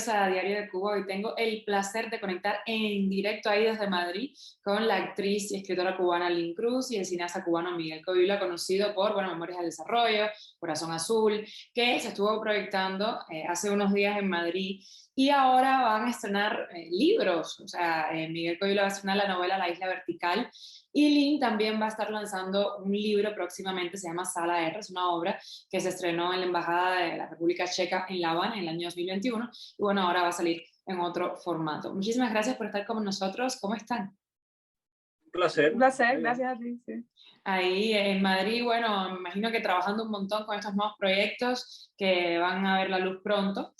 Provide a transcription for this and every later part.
a Diario de Cuba. Hoy tengo el placer de conectar en directo ahí desde Madrid con la actriz y escritora cubana Lynn Cruz y el cineasta cubano Miguel Coelho, conocido por Memorias del Desarrollo, Corazón Azul, que se estuvo proyectando hace unos días en Madrid. Y ahora van a estrenar libros, o sea, Miguel Coelho va a estrenar la novela La Isla Vertical y Lynn también va a estar lanzando un libro próximamente, se llama Sala R, es una obra que se estrenó en la Embajada de la República Checa en La Habana en el año 2021 y bueno, ahora va a salir en otro formato. Muchísimas gracias por estar con nosotros, ¿cómo están? Un placer. Un placer, gracias a ti. Sí. Ahí en Madrid, bueno, me imagino que trabajando un montón con estos nuevos proyectos que van a ver la luz pronto.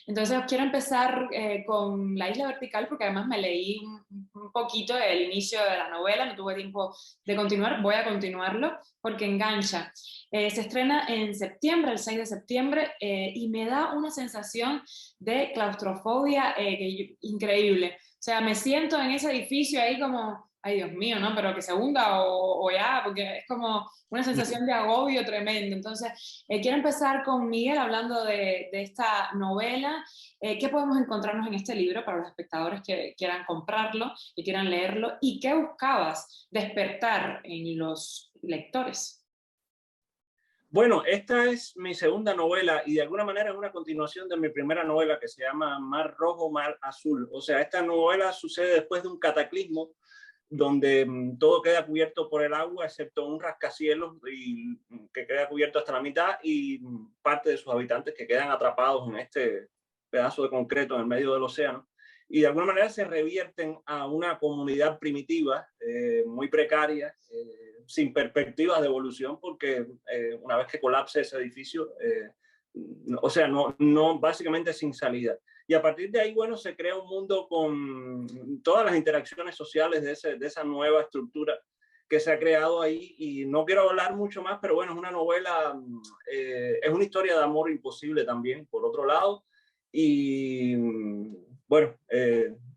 Entonces quiero empezar con La Isla Vertical porque además me leí un poquito el inicio de la novela, no tuve tiempo de continuar, voy a continuarlo porque engancha. Se estrena en septiembre, el 6 de septiembre, y me da una sensación de claustrofobia increíble. O sea, me siento en ese edificio ahí como, ay Dios mío, ¿no? Pero que se hunda o ya, porque es como una sensación de agobio tremendo. Entonces, quiero empezar con Miguel hablando de esta novela. ¿Qué podemos encontrarnos en este libro para los espectadores que quieran comprarlo, que quieran leerlo? ¿Y qué buscabas despertar en los lectores? Bueno, esta es mi segunda novela y de alguna manera es una continuación de mi primera novela que se llama Mar Rojo, Mar Azul. O sea, esta novela sucede después de un cataclismo donde todo queda cubierto por el agua, excepto un rascacielos que queda cubierto hasta la mitad y parte de sus habitantes que quedan atrapados en este pedazo de concreto en el medio del océano. Y de alguna manera se revierten a una comunidad primitiva, muy precaria, sin perspectivas de evolución, porque una vez que colapse ese edificio, o sea, básicamente sin salida. Y a partir de ahí, bueno, se crea un mundo con todas las interacciones sociales de esa nueva estructura que se ha creado ahí. Y no quiero hablar mucho más, pero bueno, es una novela, es una historia de amor imposible también, por otro lado. Y bueno,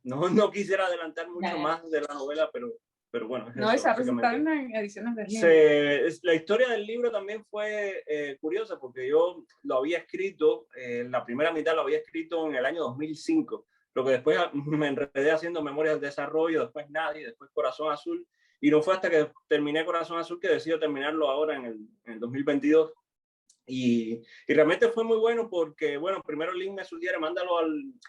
no quisiera adelantar mucho más de la novela, pero bueno, es no, eso, se ha presentado en ediciones de libro. La historia del libro también fue curiosa porque yo lo había escrito, la primera mitad lo había escrito en el año 2005, lo que después me enredé haciendo Memorias del Desarrollo, después Nadie, después Corazón Azul, y no fue hasta que terminé Corazón Azul que decido terminarlo ahora en el 2022. Y realmente fue muy bueno porque, bueno, primero Lynn me sugiere, mándalo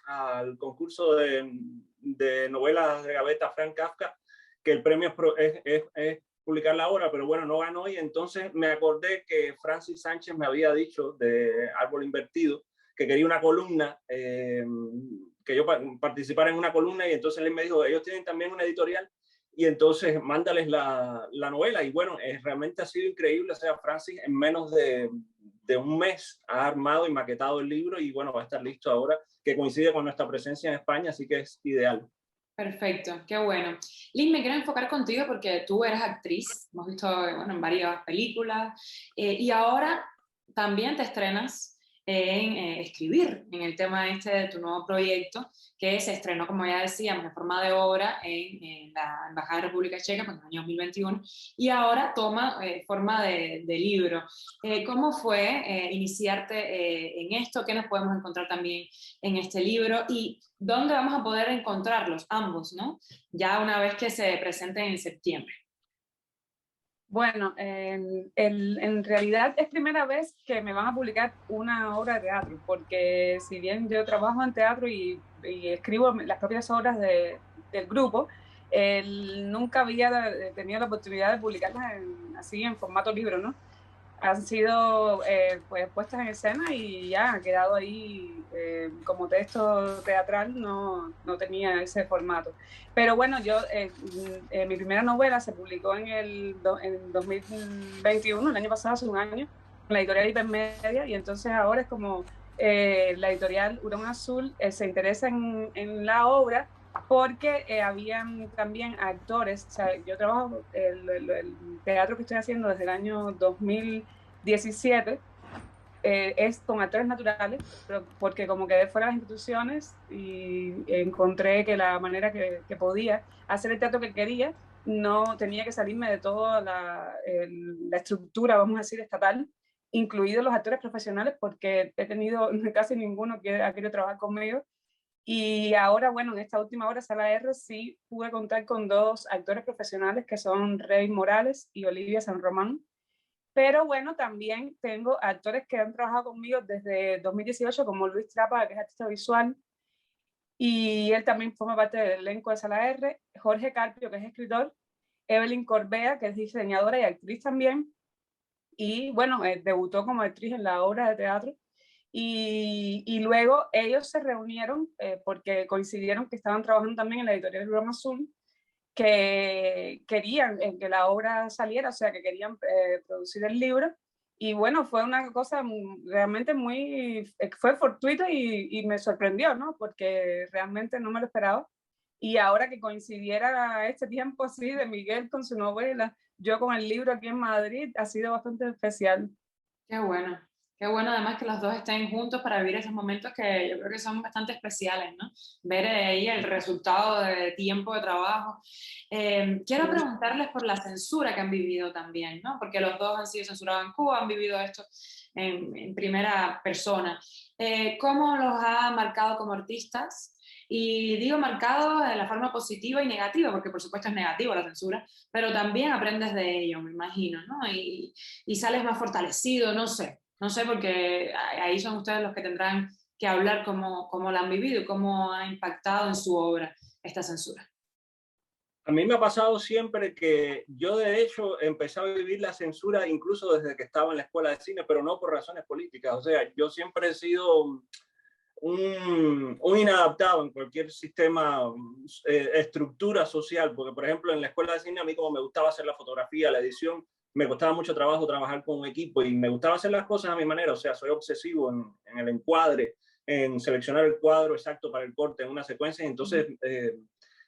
al concurso de novelas de gaveta Frank Kafka, que el premio es publicar la obra, pero bueno, no ganó. Y entonces me acordé que Francis Sánchez me había dicho de Árbol Invertido que quería una columna, que yo participara en una columna, y entonces él me dijo, ellos tienen también una editorial, y entonces mándales la novela. Y bueno, realmente ha sido increíble. O sea, Francis en menos de un mes ha armado y maquetado el libro y bueno, va a estar listo ahora, que coincide con nuestra presencia en España, así que es ideal. Perfecto, qué bueno. Lynn, me quiero enfocar contigo porque tú eres actriz, hemos visto bueno, en varias películas, y ahora también te estrenas en escribir en el tema este de tu nuevo proyecto que se estrenó, como ya decíamos, en forma de obra en la Embajada de República Checa en el año 2021 y ahora toma forma de libro. ¿Cómo fue iniciarte en esto? ¿Qué nos podemos encontrar también en este libro? ¿Y dónde vamos a poder encontrarlos ambos, ¿no? Ya una vez que se presenten en septiembre. Bueno, en realidad es primera vez que me van a publicar una obra de teatro, porque si bien yo trabajo en teatro y escribo las propias obras del grupo, nunca había tenido la oportunidad de publicarlas así en formato libro, ¿no? Han sido pues puestas en escena y ya ha quedado ahí como texto teatral, no tenía ese formato. Pero bueno, yo mi primera novela se publicó en 2021, el año pasado, hace un año, en la editorial Hipermedia, y entonces ahora es como la editorial Hurón Azul se interesa en la obra porque habían también actores. O sea, yo trabajo el teatro que estoy haciendo desde el año 2017, es con actores naturales, pero porque como quedé fuera de las instituciones y encontré que la manera que podía hacer el teatro que quería no tenía que salirme de toda la estructura, vamos a decir, estatal, incluidos los actores profesionales, porque he tenido casi ninguno que ha querido trabajar conmigo. Y ahora, bueno, en esta última hora, Sala R, sí pude contar con 2 actores profesionales que son Rey Morales y Olivia San Román. Pero bueno, también tengo actores que han trabajado conmigo desde 2018, como Luis Trapa, que es artista visual, y él también forma parte del elenco de Sala R, Jorge Carpio, que es escritor, Evelyn Corbea, que es diseñadora y actriz también, y bueno, debutó como actriz en la obra de teatro, y luego ellos se reunieron porque coincidieron que estaban trabajando también en la editorial Roma Azul, que querían que la obra saliera, o sea, que querían producir el libro. Y bueno, fue una cosa realmente muy, fue fortuito y me sorprendió, ¿no? Porque realmente no me lo esperaba. Y ahora que coincidiera este tiempo así de Miguel con su novela, yo con el libro aquí en Madrid, ha sido bastante especial. Qué bueno. Qué bueno además que los dos estén juntos para vivir esos momentos que yo creo que son bastante especiales, ¿no? Ver ahí el resultado de tiempo de trabajo. Quiero preguntarles por la censura que han vivido también, ¿no? Porque los dos han sido censurados en Cuba, han vivido esto en primera persona. ¿Cómo los ha marcado como artistas? Y digo marcado de la forma positiva y negativa, porque por supuesto es negativo la censura, pero también aprendes de ello, me imagino, ¿no? Y sales más fortalecido, no sé. No sé, porque ahí son ustedes los que tendrán que hablar cómo la han vivido y cómo ha impactado en su obra esta censura. A mí me ha pasado siempre que yo de hecho empecé a vivir la censura incluso desde que estaba en la escuela de cine, pero no por razones políticas. O sea, yo siempre he sido un inadaptado en cualquier sistema, estructura social, porque por ejemplo en la escuela de cine a mí como me gustaba hacer la fotografía, la edición, me costaba mucho trabajo trabajar con un equipo y me gustaba hacer las cosas a mi manera, o sea, soy obsesivo en el encuadre, en seleccionar el cuadro exacto para el corte en una secuencia, y entonces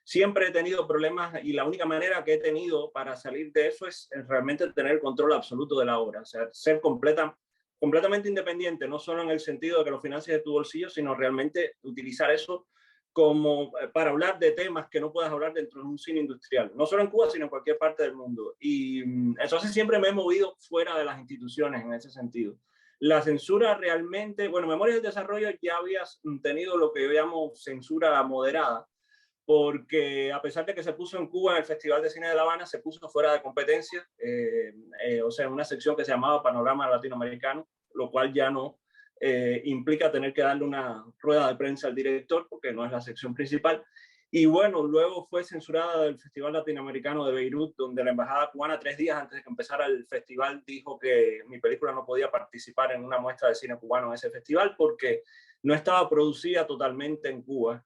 siempre he tenido problemas y la única manera que he tenido para salir de eso es realmente tener el control absoluto de la obra, o sea, ser completamente independiente, no solo en el sentido de que lo financies de tu bolsillo, sino realmente utilizar eso como para hablar de temas que no puedas hablar dentro de un cine industrial, no solo en Cuba, sino en cualquier parte del mundo. Y entonces siempre me he movido fuera de las instituciones en ese sentido. La censura realmente, bueno, Memorias del Desarrollo ya habías tenido lo que yo llamo censura moderada, porque a pesar de que se puso en Cuba en el Festival de Cine de La Habana, se puso fuera de competencia, o sea, en una sección que se llamaba Panorama Latinoamericano, lo cual ya no implica tener que darle una rueda de prensa al director, porque no es la sección principal. Y bueno, luego fue censurada del Festival Latinoamericano de Beirut, donde la embajada cubana 3 días antes de que empezara el festival dijo que mi película no podía participar en una muestra de cine cubano en ese festival porque no estaba producida totalmente en Cuba.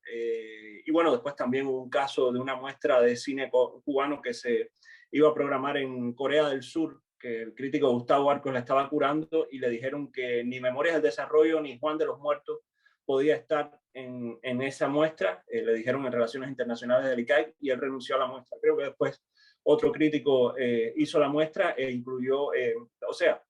Y bueno, después también hubo un caso de una muestra de cine cubano que se iba a programar en Corea del Sur, que el crítico Gustavo Arcos la estaba curando y le dijeron que ni Memorias del Desarrollo ni Juan de los Muertos podía estar en esa muestra. Le dijeron en Relaciones Internacionales del ICAI y él renunció a la muestra. Creo que después otro crítico hizo la muestra e incluyó, o sea,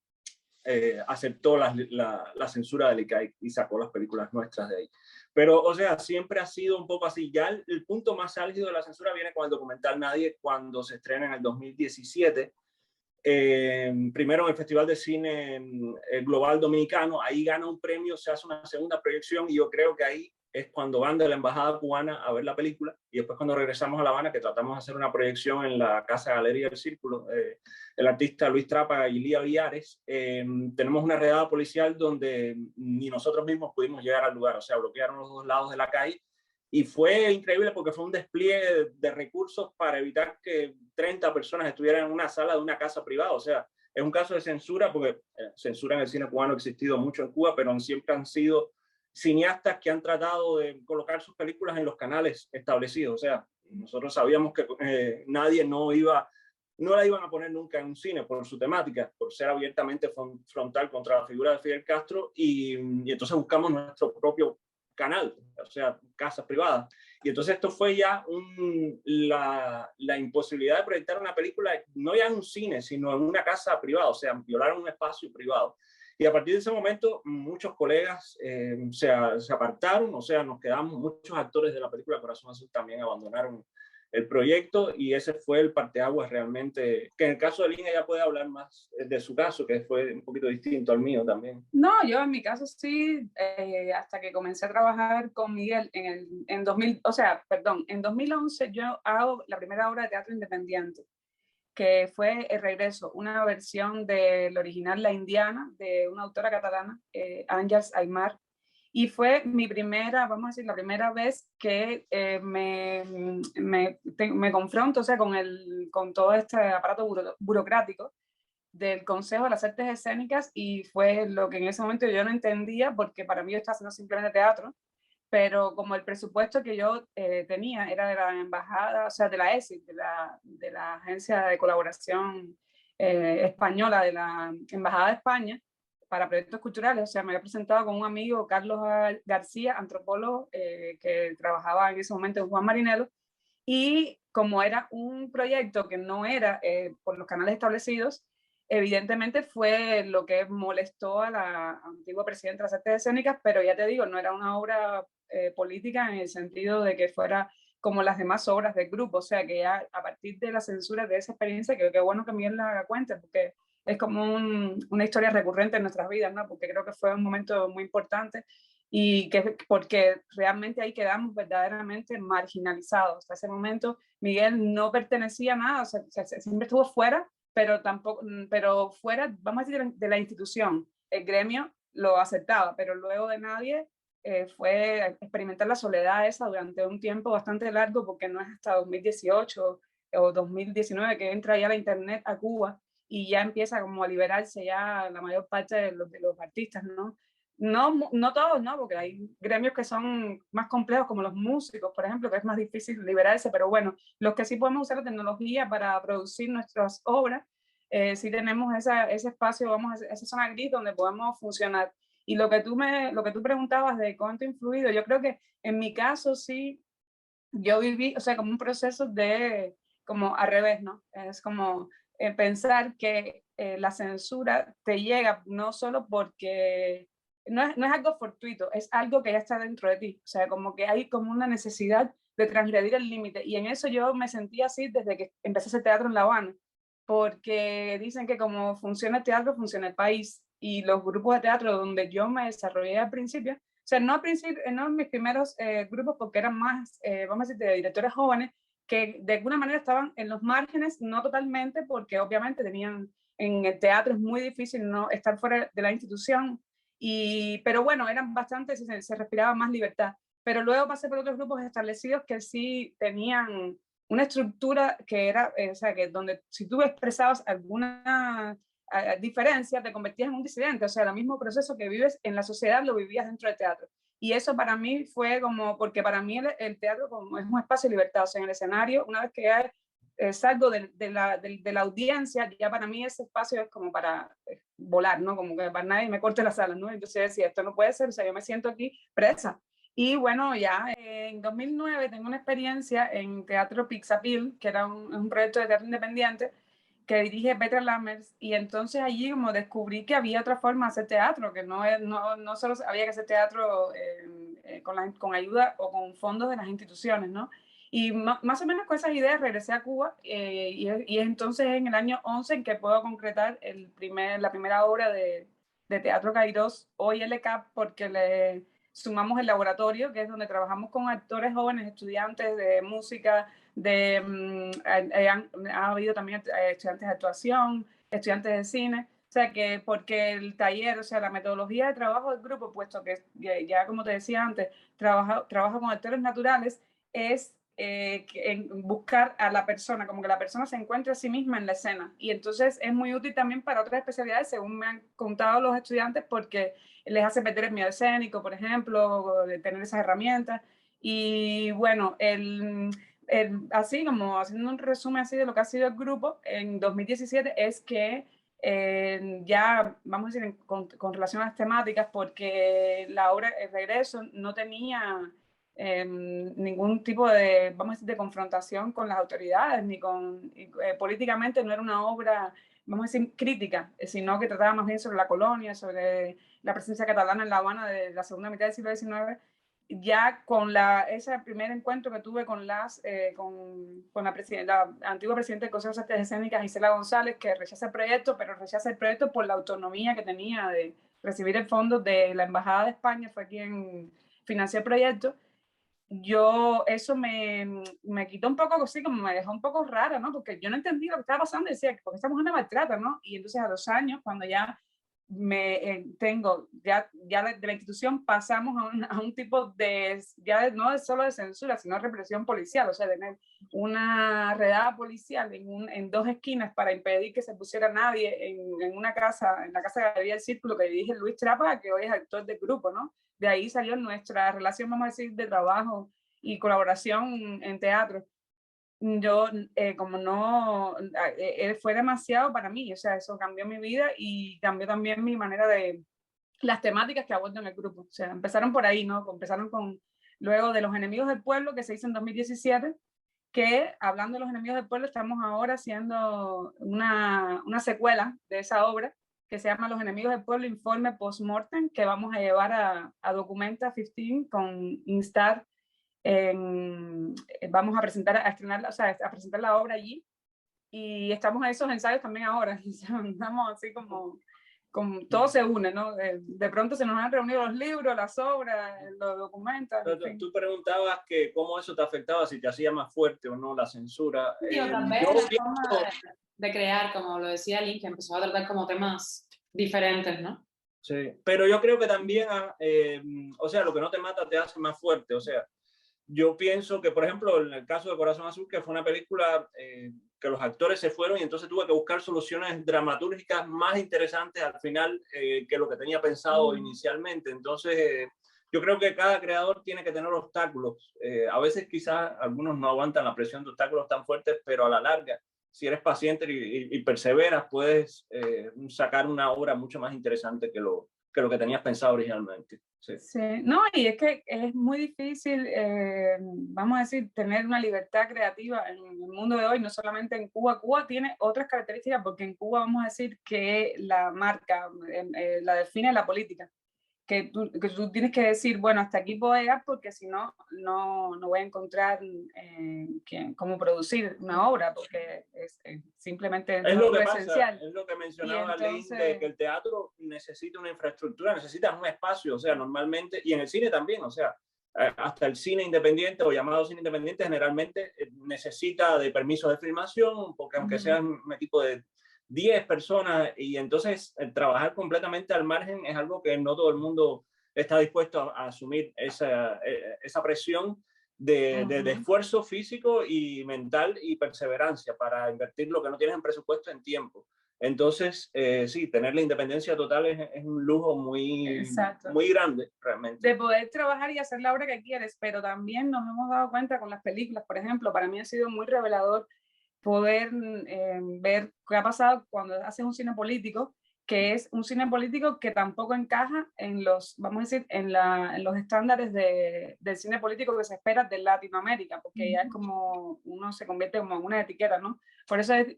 aceptó la censura del ICAI y sacó las películas nuestras de ahí. Pero, o sea, siempre ha sido un poco así. Ya el punto más álgido de la censura viene con el documental Nadie, cuando se estrena en el 2017. Primero en el Festival de Cine Global Dominicano, ahí gana un premio, se hace una segunda proyección y yo creo que ahí es cuando van de la embajada cubana a ver la película y después cuando regresamos a La Habana, que tratamos de hacer una proyección en la Casa Galería del Círculo, el artista Luis Trapa y Lía Villares, tenemos una redada policial donde ni nosotros mismos pudimos llegar al lugar, o sea, bloquearon los 2 lados de la calle. Y fue increíble porque fue un despliegue de recursos para evitar que 30 personas estuvieran en una sala de una casa privada. O sea, es un caso de censura porque censura en el cine cubano ha existido mucho en Cuba, pero siempre han sido cineastas que han tratado de colocar sus películas en los canales establecidos. O sea, nosotros sabíamos que nadie no la iban a poner nunca en un cine por su temática, por ser abiertamente frontal contra la figura de Fidel Castro y entonces buscamos nuestro propio canal, o sea, casas privadas. Y entonces esto fue ya la imposibilidad de proyectar una película, no ya en un cine, sino en una casa privada, o sea, violar un espacio privado. Y a partir de ese momento, muchos colegas se apartaron, o sea, nos quedamos, muchos actores de la película Corazón Azul también abandonaron el proyecto, y ese fue el parteaguas realmente, que en el caso de Lina ella puede hablar más de su caso, que fue un poquito distinto al mío también. No, yo en mi caso sí, hasta que comencé a trabajar con Miguel en 2000, o sea, perdón, en 2011 yo hago la primera obra de teatro independiente, que fue El Regreso, una versión del original La Indiana, de una autora catalana, Àngels Aymar, y fue mi primera, vamos a decir, la primera vez que me confronto, o sea, con todo este aparato burocrático del Consejo de las Artes Escénicas, y fue lo que en ese momento yo no entendía, porque para mí yo estaba haciendo simplemente teatro, pero como el presupuesto que yo tenía era de la embajada, o sea, de la ESI, de la Agencia de Colaboración Española, de la Embajada de España, para proyectos culturales, o sea, me había presentado con un amigo, Carlos García, antropólogo, que trabajaba en ese momento en Juan Marinelo, y como era un proyecto que no era por los canales establecidos, evidentemente fue lo que molestó a la antigua presidenta de las Artes Escénicas, pero ya te digo, no era una obra política en el sentido de que fuera como las demás obras del grupo, o sea que ya a partir de la censura de esa experiencia, que bueno que Miguel la haga cuenta, porque es como una historia recurrente en nuestras vidas, ¿no? Porque creo que fue un momento muy importante y que porque realmente ahí quedamos verdaderamente marginalizados. Hasta ese momento Miguel no pertenecía a nada, o sea, siempre estuvo fuera, pero tampoco, pero fuera, vamos a decir, de la institución. El gremio lo aceptaba, pero luego de nadie fue experimentar la soledad esa durante un tiempo bastante largo, porque no es hasta 2018 o 2019 que entra ya la internet a Cuba y ya empieza como a liberarse ya la mayor parte de los artistas, ¿no? No todos, ¿no? Porque hay gremios que son más complejos, como los músicos, por ejemplo, que es más difícil liberarse, pero bueno, los que sí podemos usar la tecnología para producir nuestras obras, sí tenemos ese espacio, vamos, esa zona gris donde podemos funcionar. Y lo que tú preguntabas de cuánto ha influido, yo creo que en mi caso sí, yo viví, o sea, como un proceso de, como al revés, ¿no? Es como pensar que la censura te llega no solo porque no es algo fortuito, es algo que ya está dentro de ti, o sea, como que hay como una necesidad de transgredir el límite, y en eso yo me sentí así desde que empecé a hacer teatro en La Habana, porque dicen que como funciona el teatro, funciona el país, y los grupos de teatro donde yo me desarrollé al principio, o sea, no, al principio, no en mis primeros grupos, porque eran más, vamos a decir, de directores jóvenes, que de alguna manera estaban en los márgenes, no totalmente, porque obviamente tenían, en el teatro es muy difícil no estar fuera de la institución, pero bueno, eran bastante, se respiraba más libertad. Pero luego pasé por otros grupos establecidos que sí tenían una estructura que era, o sea, que donde si tú expresabas alguna diferencia, te convertías en un disidente, o sea, el mismo proceso que vives en la sociedad lo vivías dentro del teatro. Y eso para mí fue como, porque para mí el teatro como es un espacio de libertad, o sea, en el escenario, una vez que ya salgo de la audiencia, ya para mí ese espacio es como para volar, ¿no? Como que para nadie me corte las alas, ¿no? Entonces decía, esto no puede ser, o sea, yo me siento aquí presa. Y bueno, ya en 2009 tengo una experiencia en Teatro Pixapil, que era un proyecto de teatro independiente que dirige Petra Lammers, y entonces allí como descubrí que había otra forma de hacer teatro, que no solo había que hacer teatro con ayuda o con fondos de las instituciones, ¿no? Y más o menos con esas ideas regresé a Cuba y es entonces en el año 11 en que puedo concretar la primera obra de Teatro Kairos, hoy LK, porque le sumamos el laboratorio, que es donde trabajamos con actores jóvenes, estudiantes de música, ha habido también estudiantes de actuación, estudiantes de cine, o sea que porque el taller, o sea, la metodología de trabajo del grupo, puesto que ya como te decía antes, trabaja con actores naturales, es en buscar a la persona, como que la persona se encuentre a sí misma en la escena. Y entonces es muy útil también para otras especialidades, según me han contado los estudiantes, porque les hace perder el miedo escénico, por ejemplo, de tener esas herramientas. Y bueno, así como haciendo un resumen así de lo que ha sido el grupo en 2017 es que ya, vamos a decir, con relación a las temáticas, porque la obra El Regreso no tenía ningún tipo de, vamos a decir, de confrontación con las autoridades, ni políticamente no era una obra, vamos a decir, crítica, sino que trataba más bien sobre la colonia, sobre la presencia catalana en La Habana de la segunda mitad del siglo XIX, ya con ese primer encuentro que tuve con la antigua presidenta del Consejo de Artes Escénicas, Gisela González, que rechaza el proyecto, pero rechaza el proyecto por la autonomía que tenía de recibir el fondo de la Embajada de España, fue quien financió el proyecto. Eso me quitó un poco, así como me dejó un poco rara, ¿no? Porque yo no entendía lo que estaba pasando y decía, ¿por qué esta mujer me maltrata, no? Y entonces a 2 años, cuando ya ya de la institución pasamos a un tipo de, no solo de censura, sino represión policial, o sea, tener una redada policial en 2 esquinas para impedir que se pusiera nadie en una casa, en la casa de Galería del Círculo que dirige Luis Trapa, que hoy es actor del grupo, ¿no? De ahí salió nuestra relación, vamos a decir, de trabajo y colaboración en teatro. Yo, como no, fue demasiado para mí, o sea, eso cambió mi vida y cambió también mi manera de, las temáticas que abordo en el grupo. O sea, empezaron por ahí, ¿no? Empezaron luego de Los Enemigos del Pueblo, que se hizo en 2017, que hablando de Los Enemigos del Pueblo, estamos ahora haciendo una secuela de esa obra, que se llama Los Enemigos del Pueblo, Informe Postmortem, que vamos a llevar a Documenta 15 con Instar. Vamos a estrenar, o sea, a presentar la obra allí, y estamos en esos ensayos también ahora. Estamos así como todo se une, ¿no? De pronto se nos han reunido los libros, las obras, los documentos. Pero tú preguntabas que cómo eso te afectaba, si te hacía más fuerte o no la censura. Sí, o también la forma de crear, como lo decía Lynn, que empezó a tratar como temas diferentes, ¿no? Sí, pero yo creo que también, o sea, lo que no te mata te hace más fuerte, o sea, yo pienso que, por ejemplo, en el caso de Corazón Azul, que fue una película que los actores se fueron y entonces tuve que buscar soluciones dramatúrgicas más interesantes al final que lo que tenía pensado inicialmente. Entonces, yo creo que cada creador tiene que tener obstáculos. A veces quizás algunos no aguantan la presión de obstáculos tan fuertes, pero a la larga, si eres paciente y perseveras, puedes sacar una obra mucho más interesante que lo que tenías pensado originalmente. Sí. Sí, no, y es que es muy difícil, vamos a decir, tener una libertad creativa en el mundo de hoy, no solamente en Cuba. Cuba tiene otras características porque en Cuba vamos a decir que la marca, la define la política. Que tú tienes que decir, bueno, hasta aquí puedo llegar porque si no, no voy a encontrar cómo producir una obra, porque simplemente es lo que esencial. Pasa, es lo que mencionaba Lynn, de que el teatro necesita una infraestructura, necesita un espacio, o sea, normalmente, y en el cine también, o sea, hasta el cine independiente o llamado cine independiente generalmente necesita de permisos de filmación, porque aunque sea un equipo de 10 personas, y entonces trabajar completamente al margen es algo que no todo el mundo está dispuesto a asumir esa presión de esfuerzo físico y mental y perseverancia para invertir lo que no tienes en presupuesto en tiempo. Entonces, sí, tener la independencia total es un lujo muy grande, realmente. De poder trabajar y hacer la obra que quieres, pero también nos hemos dado cuenta con las películas, por ejemplo, para mí ha sido muy revelador poder ver qué ha pasado cuando haces un cine político, que es un cine político que tampoco encaja en los, vamos a decir, en los estándares del cine político que se espera de Latinoamérica, porque ya es como, uno se convierte como en una etiqueta, ¿no? Por eso a mí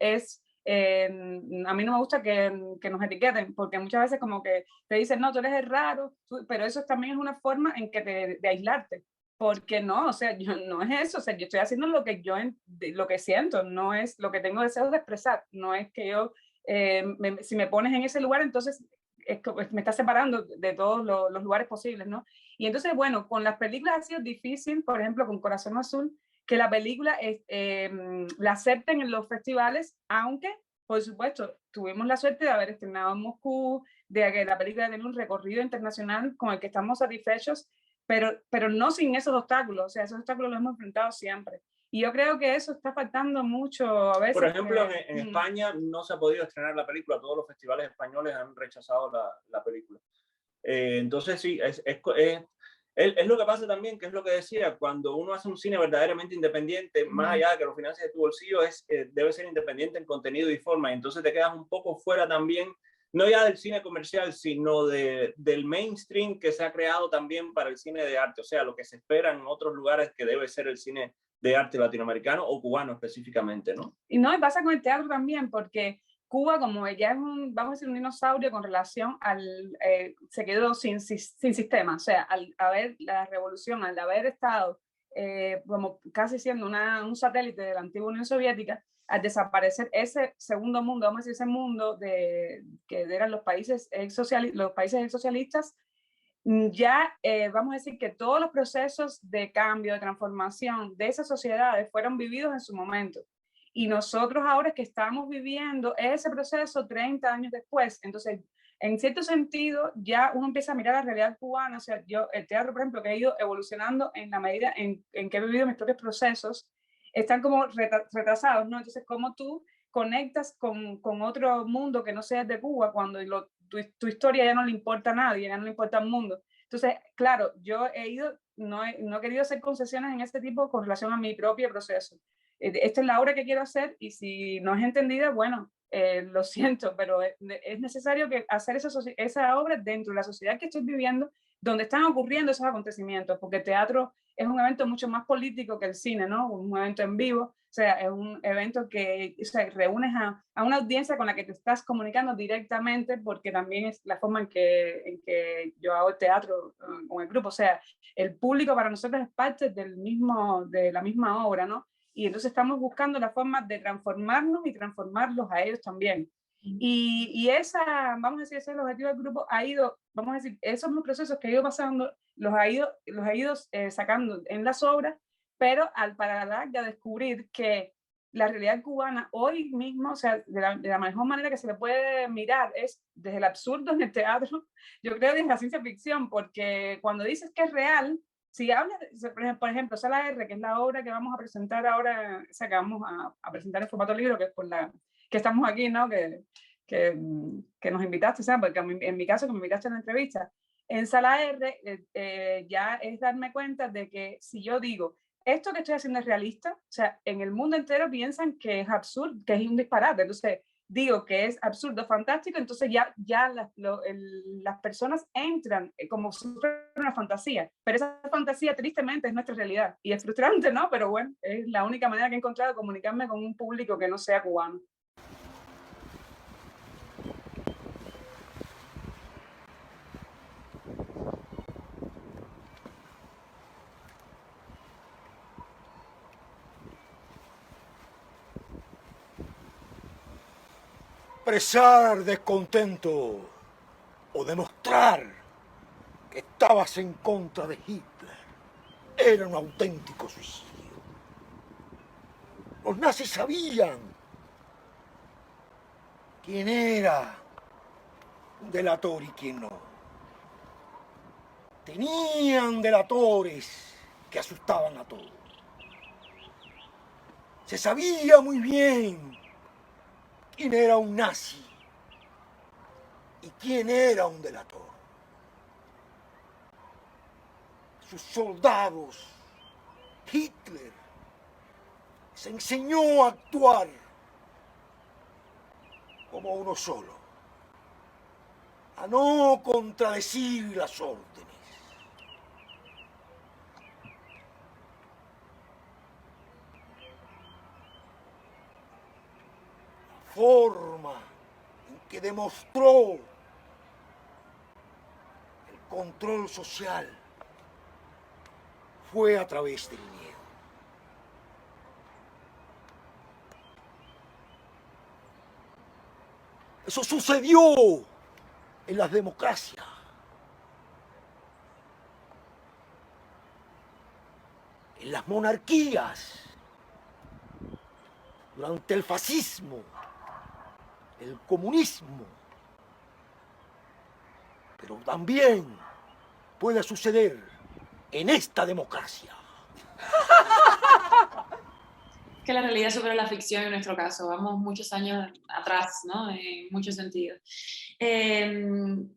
no me gusta que nos etiqueten, porque muchas veces como que te dicen, no, tú eres el raro, pero eso también es una forma en que de aislarte. Porque no, o sea, yo no es eso, o sea, yo estoy haciendo lo que siento, no es lo que tengo deseos de expresar, no es que yo, si me pones en ese lugar, entonces me estás separando de todos los lugares posibles, ¿no? Y entonces, bueno, con las películas ha sido difícil, por ejemplo, con Corazón Azul, que la película la acepten en los festivales, aunque, por supuesto, tuvimos la suerte de haber estrenado en Moscú, de que la película tiene un recorrido internacional con el que estamos satisfechos, pero no sin esos obstáculos, o sea, esos obstáculos los hemos enfrentado siempre. Y yo creo que eso está faltando mucho a veces. Por ejemplo, en España no se ha podido estrenar la película, todos los festivales españoles han rechazado la película. Entonces sí, es lo que pasa también, que es lo que decía, cuando uno hace un cine verdaderamente independiente, más allá de que lo financies de tu bolsillo, debe ser independiente en contenido y forma, y entonces te quedas un poco fuera también, no ya del cine comercial, sino del mainstream que se ha creado también para el cine de arte, o sea, lo que se espera en otros lugares que debe ser el cine de arte latinoamericano o cubano específicamente, ¿no? Y no, y pasa con el teatro también, porque Cuba, como ya es vamos a decir, un dinosaurio con relación al, se quedó sin sistema, o sea, al haber la revolución, al haber estado como casi siendo un satélite de la antigua Unión Soviética, al desaparecer ese segundo mundo, vamos a decir, ese mundo que eran los países socialistas, ya vamos a decir que todos los procesos de cambio, de transformación de esas sociedades fueron vividos en su momento. Y nosotros ahora que estamos viviendo ese proceso 30 años después, entonces, en cierto sentido, ya uno empieza a mirar la realidad cubana. O sea, yo, el teatro, por ejemplo, que ha ido evolucionando en la medida en que he vivido mis propios procesos, están como retrasados, ¿no? Entonces, ¿cómo tú conectas con otro mundo que no sea de Cuba cuando tu historia ya no le importa a nadie, ya no le importa al mundo? Entonces, claro, yo no he querido hacer concesiones en este tipo con relación a mi propio proceso. Esta es la obra que quiero hacer y si no es entendida, bueno, lo siento, pero es necesario hacer esa obra dentro de la sociedad que estoy viviendo, donde están ocurriendo esos acontecimientos, porque el teatro es un evento mucho más político que el cine, ¿no? Un evento en vivo, o sea, es un evento que, o sea, reúnes a una audiencia con la que te estás comunicando directamente, porque también es la forma en que yo hago el teatro con el grupo. O sea, el público para nosotros es parte de la misma obra, ¿no? Y entonces estamos buscando la forma de transformarnos y transformarlos a ellos también. Y vamos a decir, ese es el objetivo del grupo, vamos a decir, esos procesos que ha ido pasando, los ha ido sacando en las obras, pero para la larga descubrir que la realidad cubana hoy mismo, o sea, de la mejor manera que se le puede mirar es desde el absurdo en el teatro, yo creo desde la ciencia ficción, porque cuando dices que es real, si hablas, por ejemplo, Sala R, que es la obra que vamos a presentar ahora, o sea, que vamos a presentar en formato libro, que es por que estamos aquí, ¿no? Que nos invitaste, ¿sabes? Porque en mi caso, que me invitaste a la entrevista, en Sala R ya es darme cuenta de que si yo digo, esto que estoy haciendo es realista, o sea, en el mundo entero piensan que es absurdo, que es un disparate. Entonces, digo que es absurdo, fantástico, entonces ya las personas entran como si fuera una fantasía, pero esa fantasía tristemente es nuestra realidad y es frustrante, ¿no? Pero bueno, es la única manera que he encontrado de comunicarme con un público que no sea cubano. Expresar descontento o demostrar que estabas en contra de Hitler era un auténtico suicidio. Los nazis sabían quién era un delator y quién no. Tenían delatores que asustaban a todos. Se sabía muy bien quién era un nazi y quién era un delator. Sus soldados, Hitler, se enseñó a actuar como uno solo, a no contradecir las órdenes. La forma en que demostró el control social fue a través del miedo. Eso sucedió en las democracias. En las monarquías, durante el fascismo, el comunismo. Pero también puede suceder en esta democracia. Que la realidad supera la ficción en nuestro caso. Vamos muchos años atrás, ¿no? En muchos sentidos.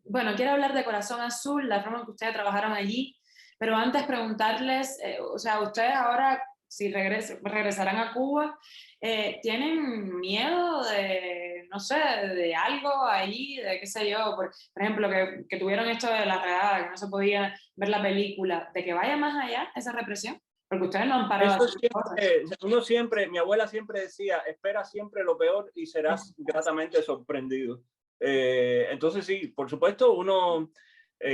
Bueno, quiero hablar de Corazón Azul, la forma en que ustedes trabajaron allí, pero antes preguntarles, o sea, ustedes ahora, si regresarán a Cuba, ¿tienen miedo de, no sé, de algo ahí, de qué sé yo, por ejemplo, que tuvieron esto de la redada, que no se podía ver la película, de que vaya más allá esa represión? Porque ustedes no han parado de Eso hacer cosas. uno siempre, mi abuela siempre decía, espera siempre lo peor y serás gratamente sorprendido. Entonces sí, por supuesto, uno,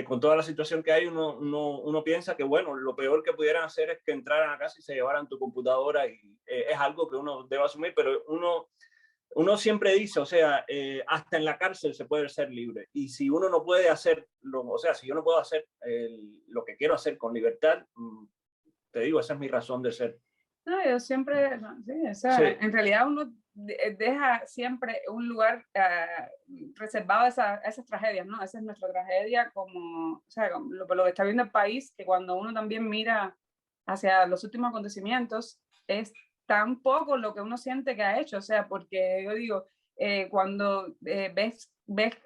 con toda la situación que hay, uno piensa que, bueno, lo peor que pudieran hacer es que entraran a casa y se llevaran tu computadora y es algo que uno debe asumir, pero uno siempre dice, o sea, hasta en la cárcel se puede ser libre. Y si uno no puede hacer, o sea, si yo no puedo hacer lo que quiero hacer con libertad, te digo, esa es mi razón de ser. No, yo siempre, no, sí, o sea, Sí. en realidad uno deja siempre un lugar reservado a esas tragedias, ¿no? Esa es nuestra tragedia como, o sea, como lo que está viendo el país, que cuando uno también mira hacia los últimos acontecimientos, es tan poco lo que uno siente que ha hecho, o sea, porque yo digo, cuando ves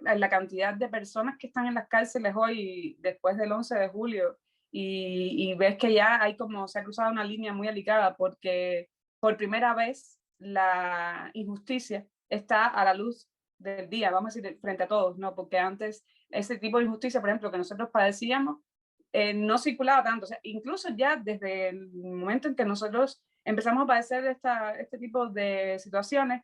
la cantidad de personas que están en las cárceles hoy, después del 11 de julio, y ves que ya hay como, se ha cruzado una línea muy delicada porque por primera vez la injusticia está a la luz del día, vamos a decir, frente a todos, ¿no? Porque antes ese tipo de injusticia, por ejemplo, que nosotros padecíamos, no circulaba tanto, o sea, incluso ya desde el momento en que nosotros empezamos a padecer este tipo de situaciones,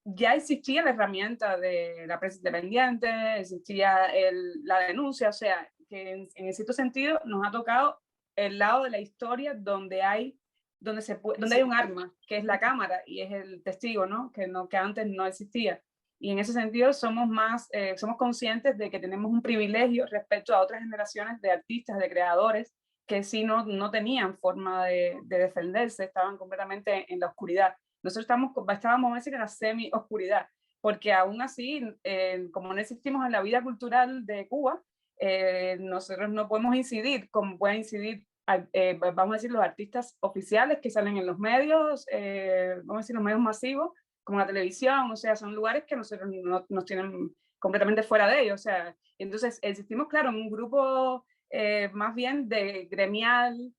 ya existía la herramienta de la prensa independiente, existía la denuncia, o sea, que en cierto sentido nos ha tocado el lado de la historia donde hay un arma, que es la cámara y es el testigo, ¿no? Que antes no existía. Y en ese sentido somos conscientes de que tenemos un privilegio respecto a otras generaciones de artistas, de creadores, que sí no tenían forma de defenderse, estaban completamente en la oscuridad. Nosotros estábamos a veces en la semi-oscuridad, porque aún así, como no existimos en la vida cultural de Cuba, nosotros no podemos incidir como pueden incidir, vamos a decir, los artistas oficiales que salen en los medios, vamos a decir, los medios masivos, como la televisión, o sea, son lugares que nosotros nos tienen completamente fuera de ellos, o sea, entonces existimos, claro, en un grupo más bien de gremial,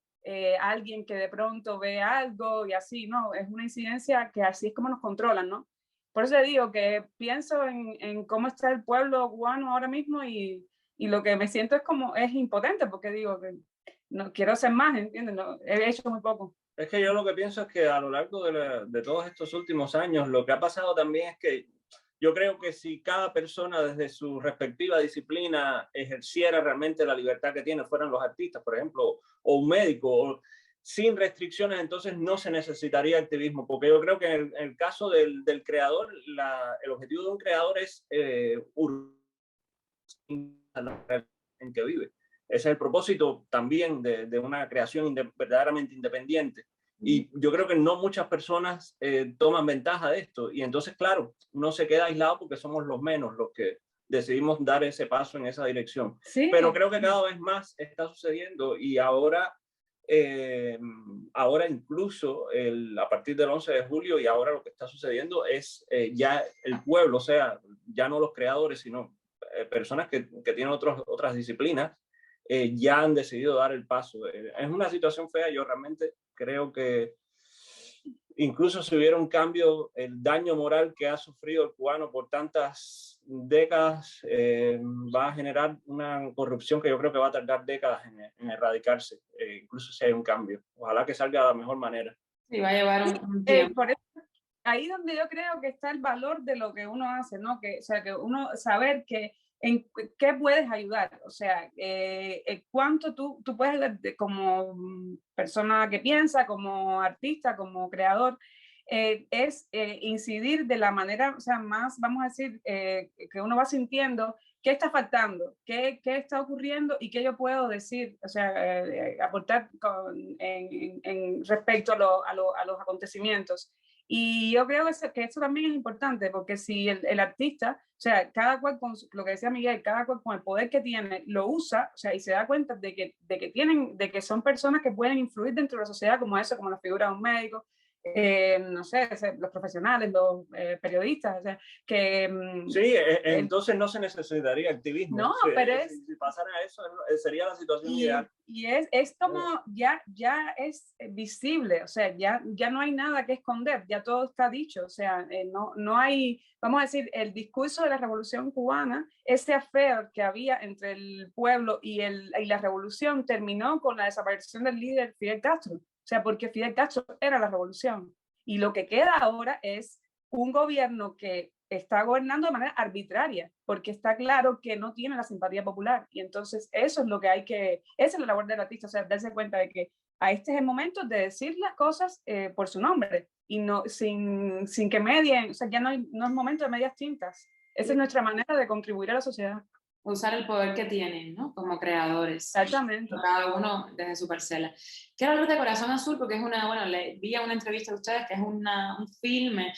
alguien que de pronto ve algo y así, ¿no? Es una incidencia que así es como nos controlan, ¿no? Por eso digo que pienso en cómo está el pueblo cubano ahora mismo y lo que me siento es impotente, porque digo que no quiero hacer más, ¿entiendes? No, he hecho muy poco. Es que yo lo que pienso es que a lo largo de todos estos últimos años, lo que ha pasado también es que yo creo que si cada persona desde su respectiva disciplina ejerciera realmente la libertad que tiene, fueran los artistas, por ejemplo, o un médico, sin restricciones, entonces no se necesitaría activismo, porque yo creo que en el caso del creador, el objetivo de un creador es en que vive. Ese es el propósito también de una creación verdaderamente independiente. Y yo creo que no muchas personas toman ventaja de esto. Y entonces, claro, uno se queda aislado porque somos los menos los que decidimos dar ese paso en esa dirección. Sí. Pero creo que cada vez más está sucediendo y ahora incluso a partir del 11 de julio y ahora lo que está sucediendo es ya el pueblo, o sea, ya no los creadores, sino personas que tienen otras disciplinas, ya han decidido dar el paso. Es una situación fea, yo realmente creo que incluso si hubiera un cambio, el daño moral que ha sufrido el cubano por tantas décadas va a generar una corrupción que yo creo que va a tardar décadas en erradicarse, incluso si hay un cambio. Ojalá que salga de la mejor manera. Sí, va a llevar un tiempo. Por eso, ahí donde yo creo que está el valor de lo que uno hace, ¿no? O sea, que uno saber que en qué puedes ayudar, o sea, cuánto tú puedes ayudar como persona que piensa, como artista, como creador, es incidir de la manera, o sea, más, vamos a decir, que uno va sintiendo qué está faltando, qué está ocurriendo y qué yo puedo decir, o sea, aportar en respecto a los acontecimientos. Y yo creo que eso también es importante, porque si el artista, o sea, cada cual con lo que decía Miguel, cada cual con el poder que tiene, lo usa, o sea, y se da cuenta de que son personas que pueden influir dentro de la sociedad, como eso, como la figura de un médico, no sé, los profesionales, los periodistas, o sea, que... Sí, entonces no se necesitaría activismo. No, sí, pero si pasara eso, sería la situación ideal. Y es como, ya es visible, o sea, ya no hay nada que esconder, ya todo está dicho, o sea, no hay, vamos a decir, el discurso de la Revolución Cubana, ese affair que había entre el pueblo y la revolución terminó con la desaparición del líder Fidel Castro. O sea, porque Fidel Castro era la revolución. Y lo que queda ahora es un gobierno que está gobernando de manera arbitraria, porque está claro que no tiene la simpatía popular. Y entonces eso es lo que esa es la labor del artista, o sea, darse cuenta de que este es el momento de decir las cosas por su nombre y no sin que medien, o sea, ya no es momento de medias tintas. Esa es nuestra manera de contribuir a la sociedad. Usar el poder que tienen, ¿no? Como creadores. Exactamente. Cada uno desde su parcela. Quiero hablar de Corazón Azul porque es vi a una entrevista de ustedes que es un filme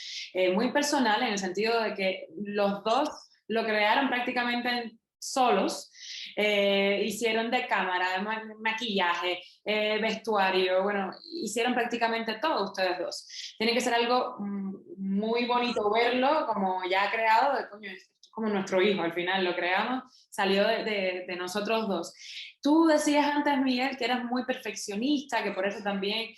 muy personal en el sentido de que los dos lo crearon prácticamente solos. Hicieron de cámara, maquillaje, vestuario, bueno, hicieron prácticamente todo ustedes dos. Tiene que ser algo muy bonito verlo como ya creado, de coño, como nuestro hijo, al final lo creamos, salió de nosotros dos. Tú decías antes, Miguel, que eras muy perfeccionista, que por eso también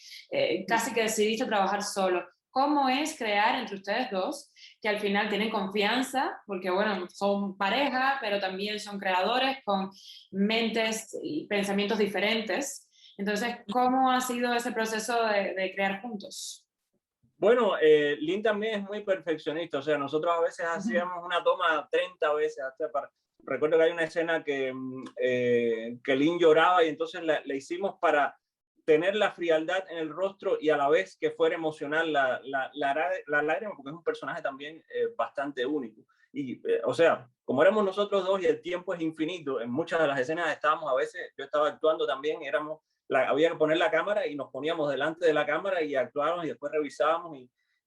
casi que decidiste trabajar solo. ¿Cómo es crear entre ustedes dos, que al final tienen confianza, porque bueno, son pareja, pero también son creadores con mentes y pensamientos diferentes? Entonces, ¿cómo ha sido ese proceso de crear juntos? Bueno, Lynn también es muy perfeccionista, o sea, nosotros a veces hacíamos una toma 30 veces. Recuerdo que hay una escena que Lynn lloraba y entonces la hicimos para tener la frialdad en el rostro y a la vez que fuera emocional la lágrima, porque es un personaje también bastante único. Y, o sea, como éramos nosotros dos y el tiempo es infinito, en muchas de las escenas estábamos, a veces yo estaba actuando también, había que poner la cámara y nos poníamos delante de la cámara y actuábamos y después revisábamos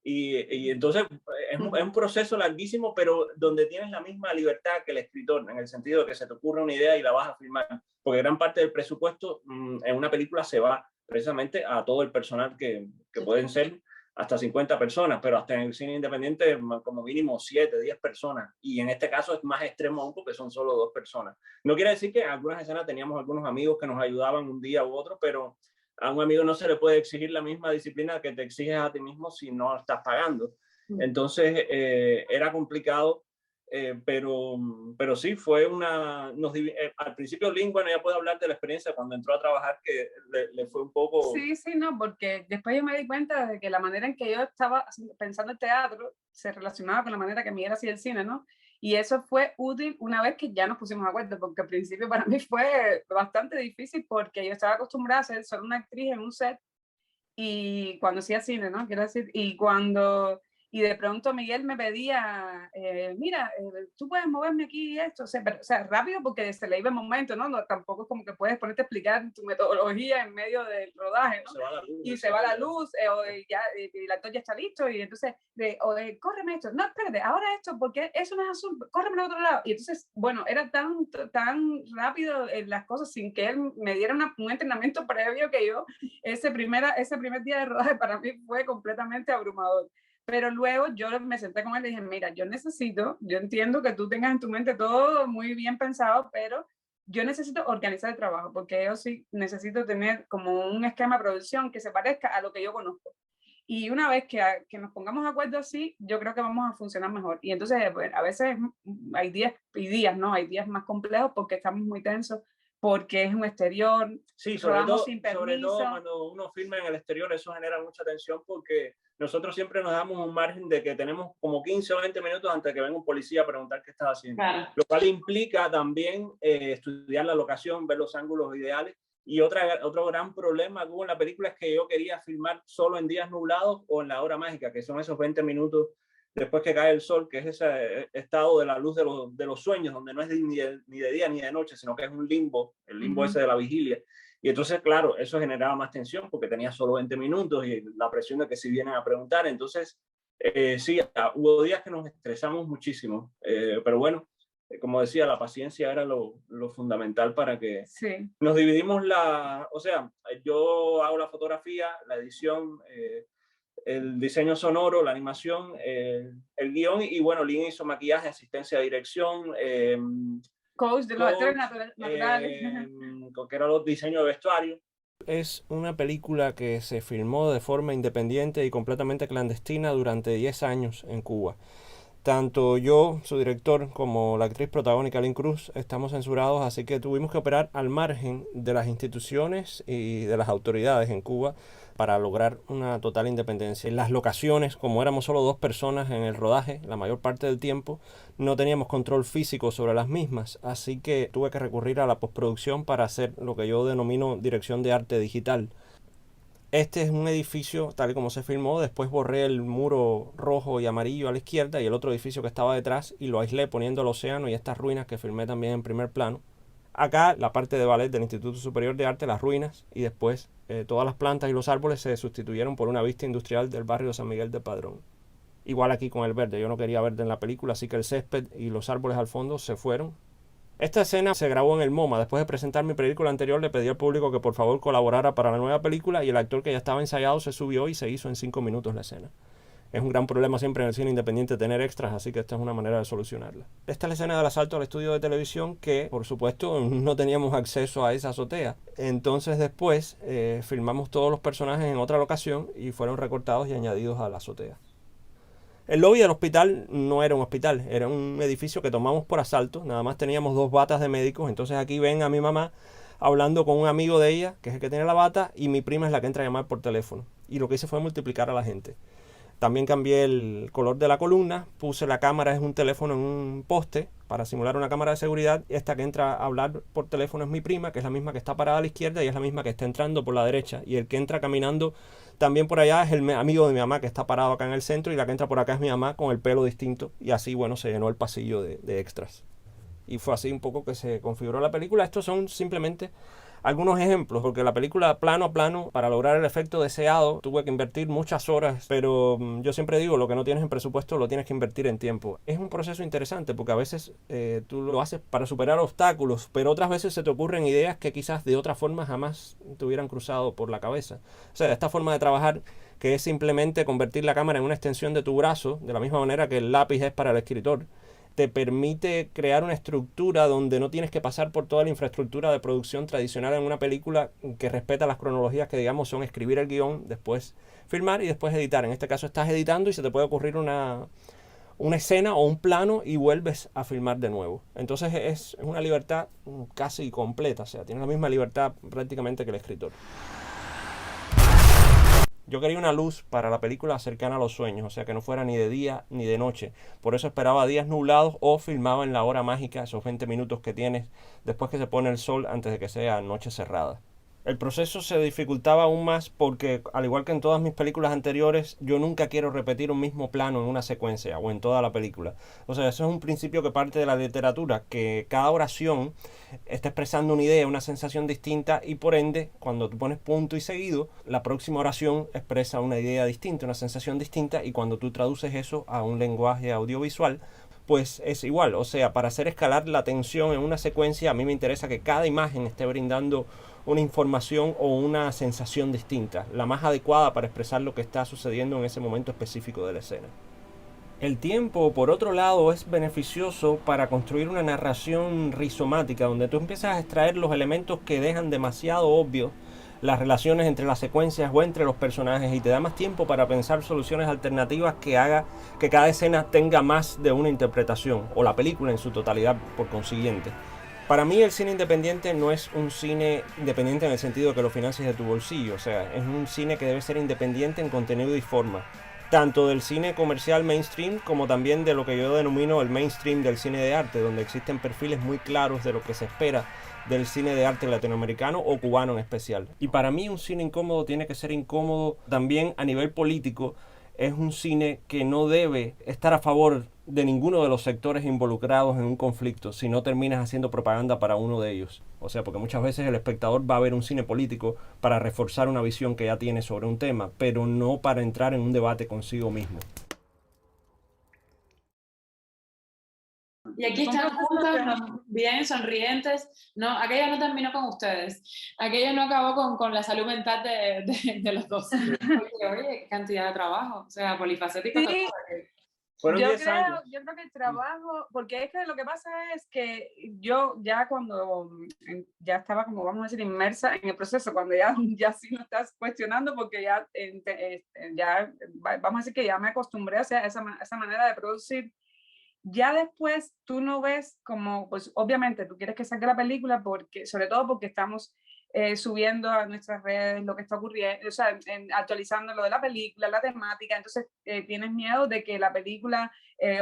y entonces es un proceso larguísimo, pero donde tienes la misma libertad que el escritor, en el sentido de que se te ocurre una idea y la vas a filmar, porque gran parte del presupuesto en una película se va precisamente a todo el personal que pueden ser hasta 50 personas, pero hasta en el cine independiente como mínimo 7, 10 personas. Y en este caso es más extremo aún porque son solo 2 personas. No quiere decir que en algunas escenas teníamos algunos amigos que nos ayudaban un día u otro, pero a un amigo no se le puede exigir la misma disciplina que te exiges a ti mismo si no estás pagando. Entonces era complicado. Pero sí, fue al principio Lynn, bueno, ya puedo hablar de la experiencia cuando entró a trabajar, que le fue un poco... Sí, no, porque después yo me di cuenta de que la manera en que yo estaba pensando el teatro se relacionaba con la manera que Miguel hacía el cine, ¿no? Y eso fue útil una vez que ya nos pusimos de acuerdo, porque al principio para mí fue bastante difícil porque yo estaba acostumbrada a ser solo una actriz en un set y cuando hacía cine, ¿no? Quiero decir, y de pronto Miguel me pedía, mira, tú puedes moverme aquí y esto, o sea, rápido porque se le iba el momento, ¿no? Tampoco es como que puedes ponerte a explicar tu metodología en medio del rodaje, ¿no? Se va la luz, y el actor ya está listo, y entonces, córreme esto, no, espérate, ahora esto, porque eso no es azul, córreme al otro lado. Y entonces, bueno, era tan rápido las cosas sin que él me diera un entrenamiento previo que ese primer día de rodaje para mí fue completamente abrumador. Pero luego yo me senté con él y dije, mira, yo entiendo que tú tengas en tu mente todo muy bien pensado, pero yo necesito organizar el trabajo, porque yo sí necesito tener como un esquema de producción que se parezca a lo que yo conozco. Y una vez que nos pongamos de acuerdo así, yo creo que vamos a funcionar mejor. Y entonces, pues, a veces hay días y días, ¿no? Hay días más complejos porque estamos muy tensos, porque es un exterior. Sí, sobre todo cuando uno filma en el exterior, eso genera mucha tensión porque nosotros siempre nos damos un margen de que tenemos como 15 o 20 minutos antes de que venga un policía a preguntar qué estás haciendo. Claro. Lo cual implica también estudiar la locación, ver los ángulos ideales. Y otro gran problema que hubo en la película es que yo quería filmar solo en días nublados o en la hora mágica, que son esos 20 minutos después que cae el sol, que es ese estado de la luz de los sueños, donde no es ni de día ni de noche, sino que es un limbo, el limbo ese de la vigilia. Y entonces, claro, eso generaba más tensión porque tenía solo 20 minutos y la presión de que si vienen a preguntar. Entonces, sí, hubo días que nos estresamos muchísimo, pero bueno, como decía, la paciencia era lo fundamental para que nos dividimos o sea, yo hago la fotografía, la edición, el diseño sonoro, la animación, el guión y bueno, Lynn hizo maquillaje, asistencia de dirección, coach de los actores naturales, que era los diseños de vestuario. Es una película que se filmó de forma independiente y completamente clandestina durante 10 años en Cuba. Tanto yo, su director, como la actriz protagónica Lynn Cruz estamos censurados, así que tuvimos que operar al margen de las instituciones y de las autoridades en Cuba para lograr una total independencia. En las locaciones, como éramos solo 2 personas en el rodaje, la mayor parte del tiempo, no teníamos control físico sobre las mismas, así que tuve que recurrir a la postproducción para hacer lo que yo denomino dirección de arte digital. Este es un edificio tal y como se filmó, después borré el muro rojo y amarillo a la izquierda y el otro edificio que estaba detrás y lo aislé poniendo el océano y estas ruinas que filmé también en primer plano. Acá la parte de ballet del Instituto Superior de Arte, las ruinas, y después todas las plantas y los árboles se sustituyeron por una vista industrial del barrio de San Miguel de Padrón. Igual aquí con el verde, yo no quería verde en la película, así que el césped y los árboles al fondo se fueron. Esta escena se grabó en el MoMA. Después de presentar mi película anterior, le pedí al público que por favor colaborara para la nueva película y el actor que ya estaba ensayado se subió y se hizo en 5 minutos la escena. Es un gran problema siempre en el cine independiente tener extras, así que esta es una manera de solucionarla. Esta es la escena del asalto al estudio de televisión que, por supuesto, no teníamos acceso a esa azotea. Entonces después filmamos todos los personajes en otra locación y fueron recortados y añadidos a la azotea. El lobby del hospital no era un hospital, era un edificio que tomamos por asalto. Nada más teníamos 2 batas de médicos. Entonces aquí ven a mi mamá hablando con un amigo de ella, que es el que tiene la bata, y mi prima es la que entra a llamar por teléfono. Y lo que hice fue multiplicar a la gente. También cambié el color de la columna, puse la cámara, es un teléfono en un poste para simular una cámara de seguridad. Esta que entra a hablar por teléfono es mi prima, que es la misma que está parada a la izquierda y es la misma que está entrando por la derecha. Y el que entra caminando también por allá es el amigo de mi mamá que está parado acá en el centro y la que entra por acá es mi mamá con el pelo distinto. Y así, bueno, se llenó el pasillo de extras. Y fue así un poco que se configuró la película. Estos son simplemente algunos ejemplos, porque la película plano a plano, para lograr el efecto deseado, tuve que invertir muchas horas, pero yo siempre digo, lo que no tienes en presupuesto lo tienes que invertir en tiempo. Es un proceso interesante, porque a veces tú lo haces para superar obstáculos, pero otras veces se te ocurren ideas que quizás de otra forma jamás te hubieran cruzado por la cabeza. O sea, esta forma de trabajar, que es simplemente convertir la cámara en una extensión de tu brazo, de la misma manera que el lápiz es para el escritor, te permite crear una estructura donde no tienes que pasar por toda la infraestructura de producción tradicional en una película que respeta las cronologías que, digamos, son escribir el guión, después filmar y después editar. En este caso estás editando y se te puede ocurrir una escena o un plano y vuelves a filmar de nuevo. Entonces es una libertad casi completa, o sea, tienes la misma libertad prácticamente que el escritor. Yo quería una luz para la película cercana a los sueños, o sea, que no fuera ni de día ni de noche. Por eso esperaba días nublados o filmaba en la hora mágica, esos 20 minutos que tienes después que se pone el sol antes de que sea noche cerrada. El proceso se dificultaba aún más porque, al igual que en todas mis películas anteriores, yo nunca quiero repetir un mismo plano en una secuencia o en toda la película. O sea, eso es un principio que parte de la literatura, que cada oración está expresando una idea, una sensación distinta y por ende, cuando tú pones punto y seguido, la próxima oración expresa una idea distinta, una sensación distinta y cuando tú traduces eso a un lenguaje audiovisual, pues es igual. O sea, para hacer escalar la tensión en una secuencia, a mí me interesa que cada imagen esté brindando una información o una sensación distinta, la más adecuada para expresar lo que está sucediendo en ese momento específico de la escena. El tiempo, por otro lado, es beneficioso para construir una narración rizomática, donde tú empiezas a extraer los elementos que dejan demasiado obvios las relaciones entre las secuencias o entre los personajes y te da más tiempo para pensar soluciones alternativas que haga que cada escena tenga más de una interpretación, o la película en su totalidad por consiguiente. Para mí el cine independiente no es un cine independiente en el sentido de que lo financies de tu bolsillo, o sea, es un cine que debe ser independiente en contenido y forma, tanto del cine comercial mainstream como también de lo que yo denomino el mainstream del cine de arte, donde existen perfiles muy claros de lo que se espera del cine de arte latinoamericano o cubano en especial. Y para mí un cine incómodo tiene que ser incómodo también a nivel político. Es un cine que no debe estar a favor de ninguno de los sectores involucrados en un conflicto si no terminas haciendo propaganda para uno de ellos. O sea, porque muchas veces el espectador va a ver un cine político para reforzar una visión que ya tiene sobre un tema, pero no para entrar en un debate consigo mismo. Y aquí están juntos, bien sonrientes. No, aquello no terminó con ustedes. Aquello no acabó con la salud mental de los dos. Porque, oye, qué cantidad de trabajo. O sea, polifacético. Sí. Total. Fueron Yo 10 años. creo que el trabajo, porque es que lo que pasa es que yo ya cuando ya estaba como, vamos a decir, inmersa en el proceso, cuando ya sí lo estás cuestionando, porque ya vamos a decir que ya me acostumbré a esa manera de producir. Ya después tú no ves como, pues obviamente tú quieres que salga la película, sobre todo porque estamos subiendo a nuestras redes lo que está ocurriendo, o sea, actualizando lo de la película, la temática. Entonces tienes miedo de que la película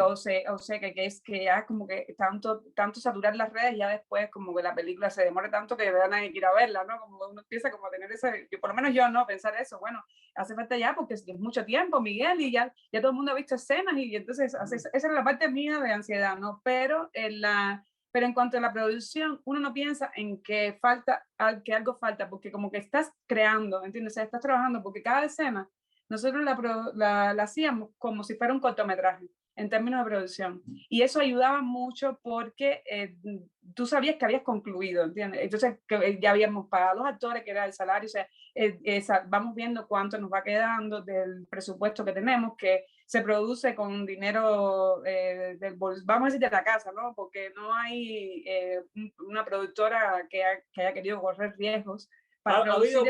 o sea que ya como que tanto saturar las redes, ya después como que la película se demore tanto que ya nadie quiera verla, ¿no? Como uno empieza como a tener ese, por lo menos yo no, pensar eso, bueno, hace falta ya porque es mucho tiempo, Miguel, y ya todo el mundo ha visto escenas, y entonces esa es la parte mía de ansiedad, ¿no? Pero en cuanto a la producción, uno no piensa en que algo falta, porque como que estás creando, ¿entiendes? O sea, estás trabajando, porque cada escena nosotros la hacíamos como si fuera un cortometraje en términos de producción. Y eso ayudaba mucho porque tú sabías que habías concluido, ¿entiendes? Entonces que ya habíamos pagado a los actores, que era el salario, o sea, vamos viendo cuánto nos va quedando del presupuesto que tenemos, que se produce con dinero vamos a decir, de la casa, ¿no? Porque no hay una productora que haya querido correr riesgos. Ha habido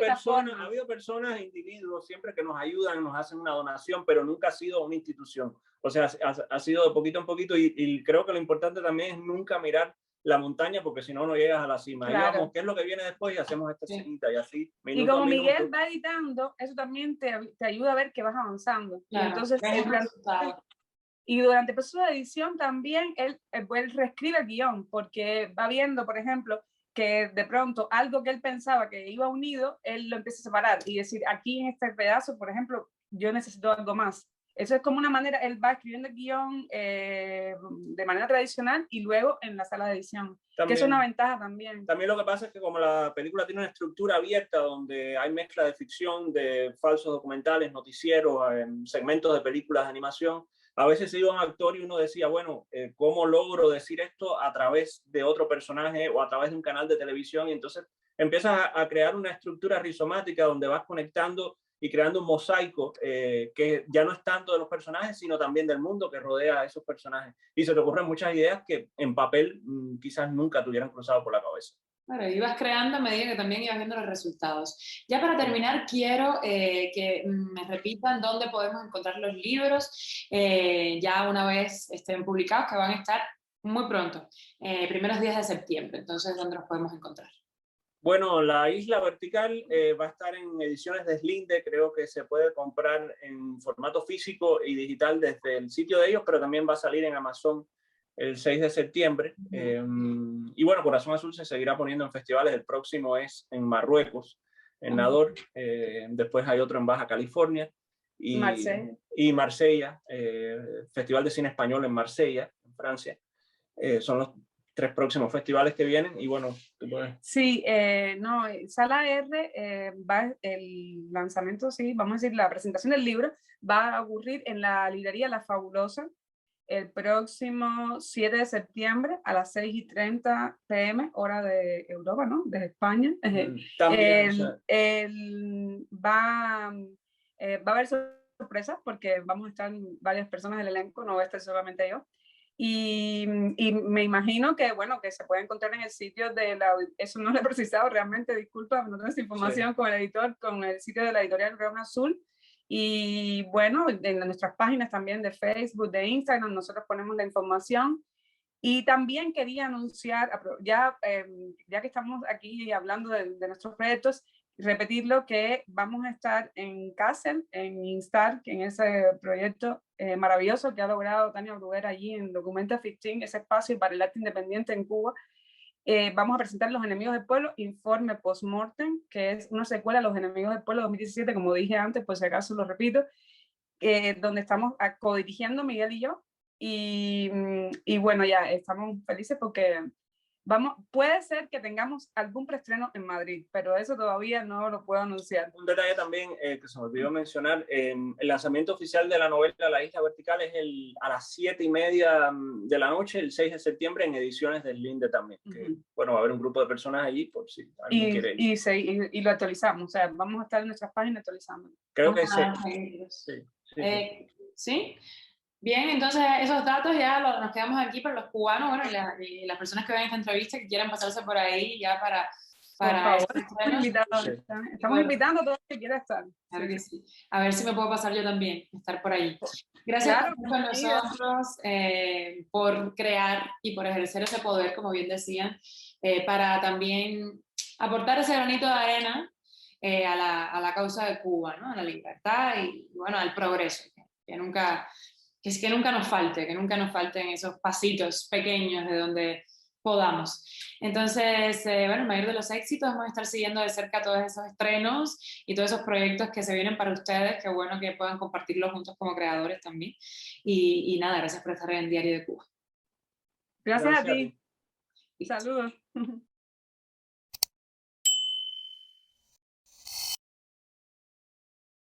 personas, individuos, siempre que nos ayudan, nos hacen una donación, pero nunca ha sido una institución. O sea, ha sido de poquito en poquito, y creo que lo importante también es nunca mirar la montaña, porque si no, no llegas a la cima. Claro. Y vamos, ¿qué es lo que viene después? Y hacemos esta cenita y así. Y como Miguel va editando, eso también te ayuda a ver que vas avanzando. Claro, y entonces, y durante el proceso de edición también él reescribe el guión, porque va viendo, por ejemplo, que de pronto algo que él pensaba que iba unido, él lo empieza a separar y decir, aquí en este pedazo, por ejemplo, yo necesito algo más. Eso es como una manera, él va escribiendo el guión de manera tradicional y luego en la sala de edición, también, que es una ventaja también. También lo que pasa es que como la película tiene una estructura abierta donde hay mezcla de ficción, de falsos documentales, noticieros, segmentos de películas de animación, a veces se iba un actor y uno decía, bueno, ¿cómo logro decir esto a través de otro personaje o a través de un canal de televisión? Y entonces empiezas a crear una estructura rizomática donde vas conectando y creando un mosaico que ya no es tanto de los personajes, sino también del mundo que rodea a esos personajes. Y se te ocurren muchas ideas que en papel quizás nunca te hubieran cruzado por la cabeza. Claro, ibas creando a medida que también ibas viendo los resultados. Ya para terminar, quiero que me repitan dónde podemos encontrar los libros ya una vez estén publicados, que van a estar muy pronto, primeros días de septiembre. Entonces, ¿dónde los podemos encontrar? Bueno, La Isla Vertical va a estar en ediciones de Slinde. Creo que se puede comprar en formato físico y digital desde el sitio de ellos, pero también va a salir en Amazon el 6 de septiembre. Y bueno, Corazón Azul se seguirá poniendo en festivales. El próximo es en Marruecos, en Nador. Después hay otro en Baja California. Y Marsella, Festival de Cine Español en Marsella, en Francia. Son los 3 próximos festivales que vienen. Y bueno, sí, no, Sala R va el lanzamiento, sí, vamos a decir, la presentación del libro va a ocurrir en la librería La Fabulosa el próximo 7 de septiembre a las 6:30 p.m., hora de Europa, ¿no? De España. También, va a haber sorpresas porque vamos a estar varias personas del elenco, no voy a estar solamente yo. Y me imagino que, bueno, que se puede encontrar en el sitio de la... Eso no lo he precisado realmente, disculpa, no tengo esa información, sí, con el editor, con el sitio de la editorial León Azul. Y bueno, en nuestras páginas también de Facebook, de Instagram, nosotros ponemos la información. Y también quería anunciar, ya que estamos aquí hablando de nuestros proyectos, repetirlo que vamos a estar en Kassel, en Instar, en ese proyecto maravilloso que ha logrado Tania Bruguera allí en Documenta 15, ese espacio para el arte independiente en Cuba. Vamos a presentar Los Enemigos del Pueblo, Informe Postmortem, que es una secuela a Los Enemigos del Pueblo 2017, como dije antes, por si acaso lo repito, donde estamos co-dirigiendo Miguel y yo. Y bueno, ya estamos felices porque puede ser que tengamos algún preestreno en Madrid, pero eso todavía no lo puedo anunciar. Un detalle también que se me olvidó mencionar, el lanzamiento oficial de la novela La Isla Vertical es a las 7:30 de la noche, el 6 de septiembre, en ediciones del Linde también. Que, bueno, va a haber un grupo de personas allí por si alguien quiere ir. Y lo actualizamos, o sea, vamos a estar en nuestras páginas actualizando. Creo que sí. Bien, entonces esos datos ya nos quedamos aquí para los cubanos, bueno, y las personas que ven esta entrevista que quieran pasarse por ahí ya para estamos invitando a todos los que quieran estar. Claro que sí. A ver si me puedo pasar yo también, estar por ahí. Gracias por estar con nosotros, por crear y por ejercer ese poder, como bien decían, para también aportar ese granito de arena a la causa de Cuba, ¿no? A la libertad y bueno, al progreso, que nunca nos falte, que nunca nos falten esos pasitos pequeños de donde podamos. Entonces, bueno, el mayor de los éxitos, vamos a estar siguiendo de cerca todos esos estrenos y todos esos proyectos que se vienen para ustedes, qué bueno que puedan compartirlos juntos como creadores también. Y nada, gracias por estar en Diario de Cuba. Gracias a ti. Saludos.